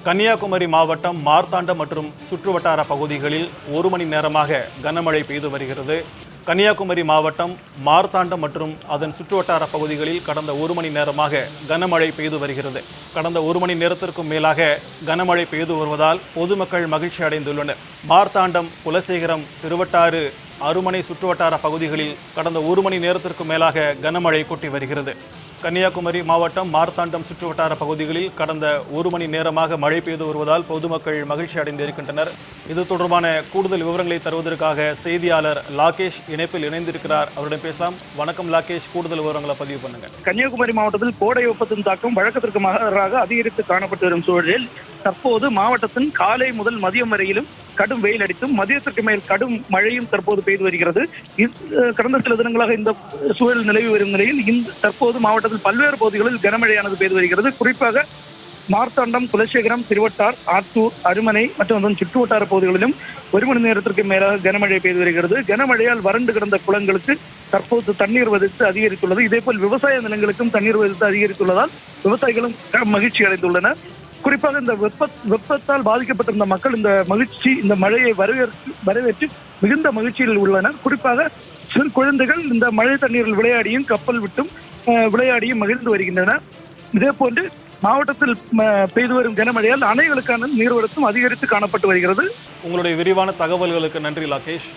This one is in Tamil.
கன்னியாகுமரி மாவட்டம் மார்த்தாண்டம் மற்றும் சுற்றுவட்டார பகுதிகளில் 1 மணி நேரமாக கனமழை பெய்து வருகிறது. கன்னியாகுமரி மாவட்டம் மார்த்தாண்டம் மற்றும் அதன் சுற்றுவட்டார பகுதிகளில் கடந்த 1 மணி நேரமாக கனமழை பெய்து வருகிறது. கடந்த 1 மணி நேரத்திற்கும் மேலாக கனமழை பெய்து வருவதால் பொதுமக்கள் மகிழ்ச்சி அடைந்துள்ளனர். மார்த்தாண்டம், குலசேகரம், திருவட்டாறு, அருமனை சுற்றுவட்டார பகுதிகளில் கடந்த 1 மணி நேரத்திற்கு மேலாக கனமழை கொட்டி வருகிறது. கன்னியாகுமரி மாவட்டம் மார்த்தாண்டம் சுற்றுவட்டார பகுதிகளில் கடந்த 1 மணி நேரமாக மழை பெய்து வருவதால் பொதுமக்கள் மகிழ்ச்சி அடைந்திருக்கின்றனர். இது தொடர்பான கூடுதல் விவரங்களை தருவதற்காக செய்தியாளர் லாகேஷ் இணைப்பில் இணைந்திருக்கிறார். அவரிடம் பேசலாம். வணக்கம் லாகேஷ், கூடுதல் விவரங்களை பதிவு பண்ணுங்க. கன்னியாகுமரி மாவட்டத்தில் கோடை வெப்பத்தின் தாக்கம் வழக்கத்திற்கு மாறாக அதிகரித்து காணப்பட்டு வரும் சூழலில் தற்போது மாவட்டத்தின் காலை முதல் மதியம் வரையிலும் கடும் வெயில் அடித்தும் மதியத்திற்கு மேல் கடும் மழையும் தற்போது பெய்து வருகிறது. கடந்த சில தினங்களாக இந்த சூழல் நிலவி வரும் நிலையில் தற்போது மாவட்டத்தில் பல்வேறு பகுதிகளில் கனமழையானது பெய்து வருகிறது. குறிப்பாக மார்த்தாண்டம், குலசேகரம், திருவட்டார், ஆத்தூர், அருமனை மற்றும் அதன் சுற்றுவட்டார பகுதிகளிலும் 1 மணி நேரத்திற்கு மேலாக கனமழை பெய்து வருகிறது. கனமழையால் வறண்டு கிடந்த குளங்களுக்கு தற்போது தண்ணீர் வரத்து அதிகரித்துள்ளது. இதேபோல் விவசாய நிலங்களுக்கும் தண்ணீர் வரத்து அதிகரித்துள்ளதால் விவசாயிகளும் மகிழ்ச்சி அடைந்துள்ளனர். குறிப்பாக இந்த வெப்பத்தால் பாதிக்கப்பட்டிருந்த மக்கள் இந்த மழையை வரவேற்று மிகுந்த மகிழ்ச்சியில் உள்ளனர். குறிப்பாக சிறு குழந்தைகள் இந்த மழை தண்ணீரில் விளையாடியும் கப்பல் விட்டும் விளையாடியும் மகிழ்ந்து வருகின்றனர். இதே போன்று மாவட்டத்தில் பெய்து வரும் கனமழையால் அணைகளுக்கான நீர்வரத்தும் அதிகரித்து காணப்பட்டு வருகிறது. உங்களுடைய விரிவான தகவல்களுக்கு நன்றி லாகேஷ்.